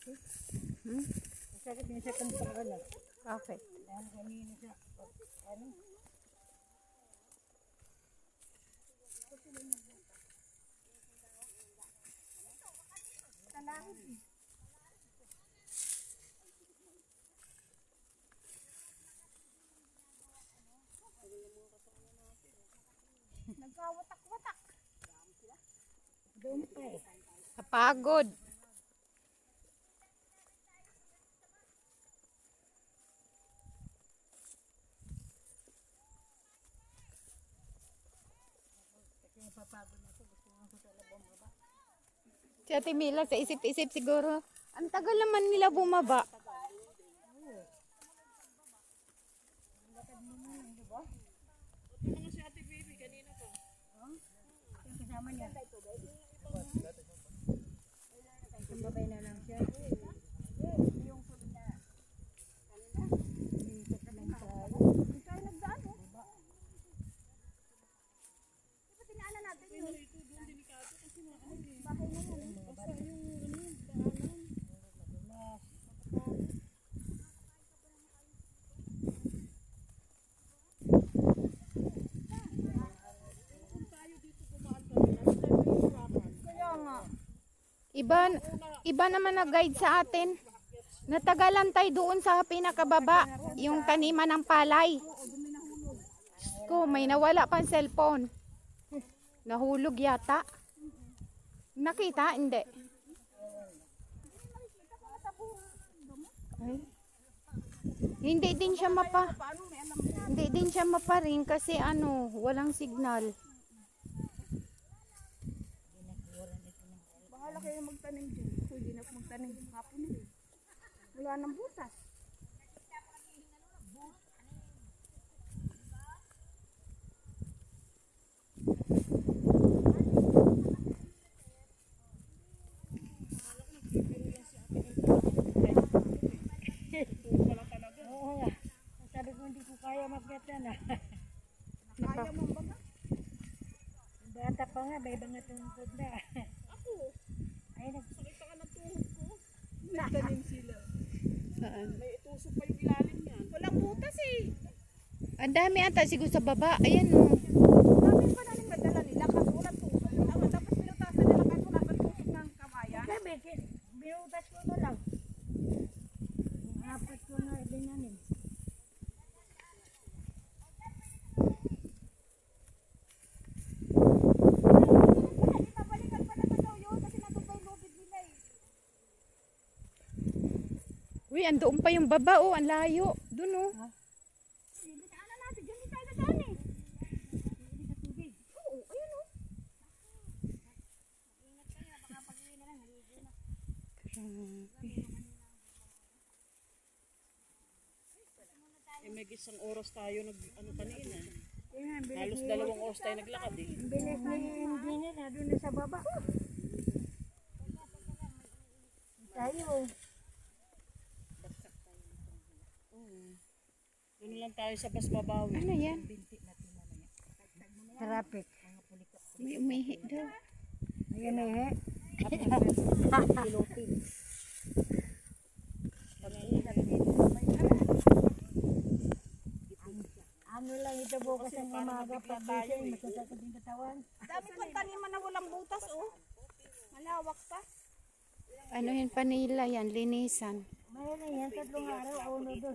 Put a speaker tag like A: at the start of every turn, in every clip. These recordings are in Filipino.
A: Masakit din siya kung pangala.
B: Bakit?
A: Dahil kanina siya, ano?
C: Nagkawatak-watak.
A: Doon pa eh.
B: Napagod.
A: Kasi napapagod na ito. Gusto mo sa labang baba.
B: Si Ate Mila sa isip-isip siguro. Ang tagal naman nila bumaba.
A: Yung kasama niya. Isang babay na lang siya. Yung sabi na. Minsan ka lang tayo.
C: Tayo nagdaan oh. Di ba tinaanan natin yun? Bahay na yan. Basta yung kaya nga.
B: Iba naman nag-guide sa atin. Natagalan tayo doon sa pinakababa, yung taniman ng palay. Diyos ko, may nawala pang cellphone. Nahulog yata. Nakita? Hindi. Ay. Hindi din siya hindi din siya maparing kasi ano, walang signal.
C: Bahala kayo magtanim dyan. Pwede na magtanim. Hapon na. Wala nang butas.
A: Oo nga. Sabi ko hindi ko kaya mag-get yan ah.
C: Kaya mo ba nga?
A: Bata pa nga, may mga tungkod na.
C: Ako.
A: Ay,
C: Sakita ka ng tuhod ko. Nagtanim sila.
B: Saan?
C: May itusok pa yung ilalim yan. Walang butas eh.
B: Ang dami ata siguro sa baba. Ayan o.
C: Dami pa namin nadala nila kasi walang tusok. Tapos pinutasan nila kasi wala pa tusok ng kawayan.
A: sabi, binutas ko na lang. Yung apat ko na binanin.
C: Babalikan pa naman daw yun kasi natubay lubid nila eh.
B: Uy, andoon pa yung baba o. Ang layo. Doon o.
C: Dinaanan natin. Diyan din tayo nadaan eh. Hindi sa tubig. Oo, ayun o. Ingat kayo. Baka pag-uwi na lang. Naligo na.
D: May isang oras tayo ano kanina.
A: Yan,
D: Halos 2 oras tayo naglakad eh.
A: bilis ni engineer na doon na sa baba. Tayo.
D: Doon lang tayo sa Basbabawi.
B: Ano yan?
A: Traffic.
B: May umihi daw.
A: Ayan eh. Ano lang ito bukas ng umaga pag-gising, masasakit yung katawan.
C: Dami pang taniman na walang butas oh. Malawak pa.
B: Ano yun pa nila yan? Linisan.
A: Mayroon yan, 3 araw, 1, 2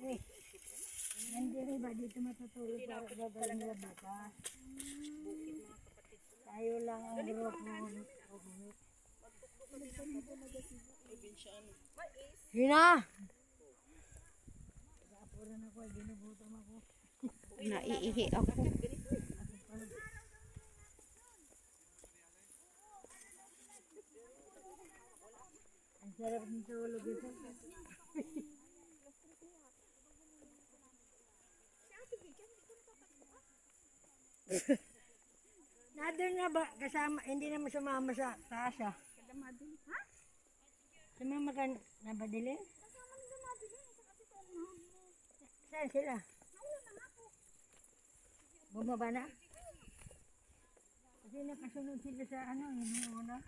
A: eh. Hindi rin ba dito matutulog para gagawin nila bukas. Tayo lang ang group mo. Hina! Nag-aapuran ako, ginugutom ako.
B: Naiihi ako.
A: Ang sarap ng tulog ito. Nadal na ba kasama, hindi naman sumama sa taas ah.
C: Ha?
A: Sumama ka na ba dilin? Saan sila? Bumaba na? Kasi nakasunod sila sa ano, yung una.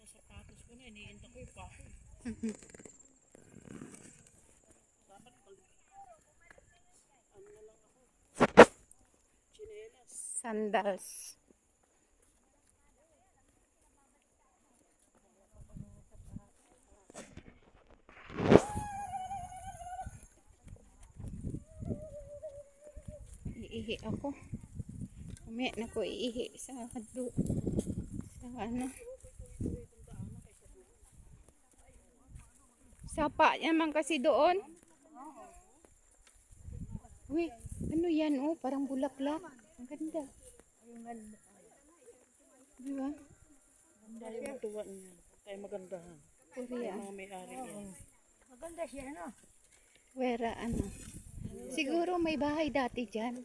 D: sapatos ko na, iniinda ko yung paho. Dapat pag, ano na lang ako, chinelas.
B: Sandals. Iihi ako. Umaya na ko iihi sa ano. Sapa naman kasi doon. Uy, ano yan oh? Parang bulaklak. Ang ganda. Di ba?
D: Tayo matuwa niya. Tayo magandahan.
B: Korea.
D: Mga may-ari yan.
A: Maganda siya, no?
B: Wera ano. Siguro may bahay dati dyan.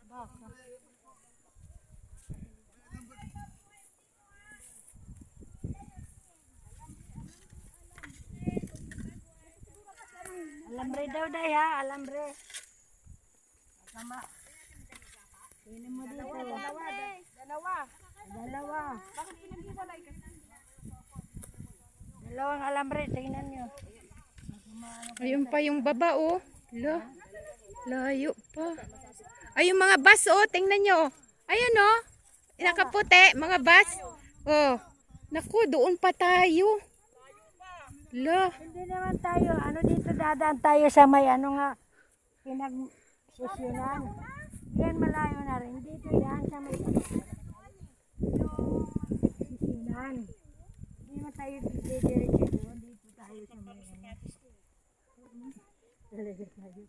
A: Baka. Alambre daw day ha, alambre. Tama. Ini mo dito. Dalawa.
C: Bakit pinaghiwalay ka?
A: Dalawang alambre, tingnan nyo.
B: Ayun pa yung baba oh. Layo pa. Ay yung mga bus oh, tingnan nyo. Ayun oh. Nakaputi, mga bus. Oh. Naku, doon pa tayo.
A: Hindi naman tayo, ano dito dadaan tayo sa may ano nga, pinag-susyonan. Yan malayo na rin. Dito yan sa may susyonan. Hindi naman tayo diretso doon. Dito tayo sa may talaga tayo.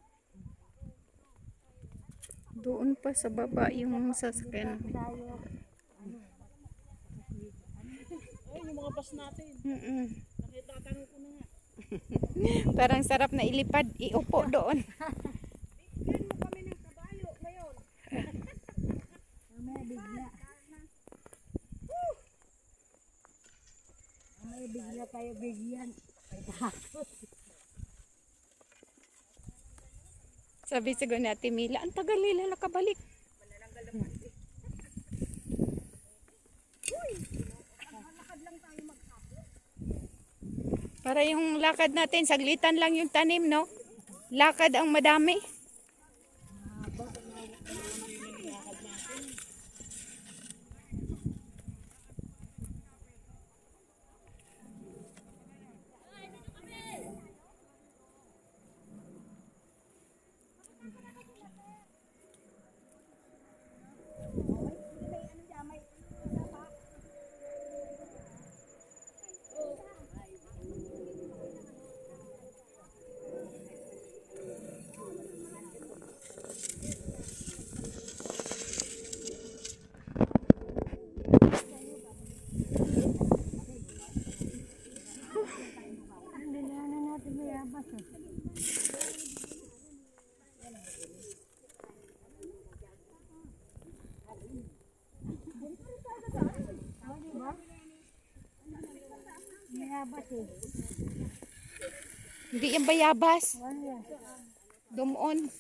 B: Doon pa sa baba yung sasakyan.
A: Tayo.
D: Ay, yung mga bus natin. Nakitatanong ko na nga.
B: Parang sarap na ilipad, iupo doon.
C: Bigyan mo kami ng kabayo ngayon.
A: Mamaya bigla. Mamaya bigla tayo bigyan. Ay takot.
B: Sabi siguro ni Ate Mila, ang tagal nila nakabalik. Para yung lakad natin, saglitan lang yung tanim, no? Lakad ang madami.
A: Hindi na natin may abas. May abas eh.
B: Hindi yan bayabas.
A: Ano yan?
B: Dumon.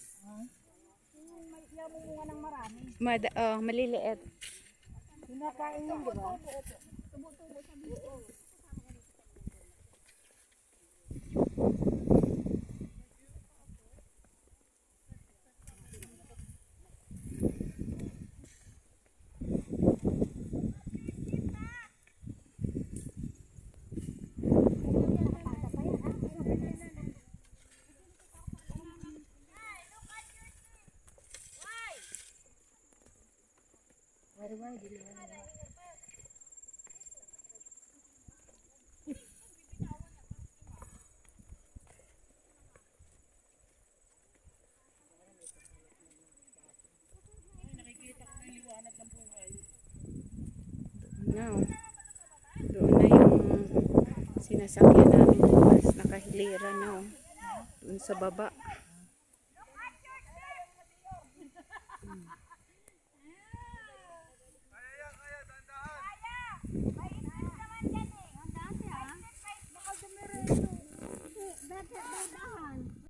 B: Maliliit.
A: Kinakain yun, di ba?
B: No. Doon na yung sinasakyan namin ng bus. Nakahilera na. Oh. Doon sa baba.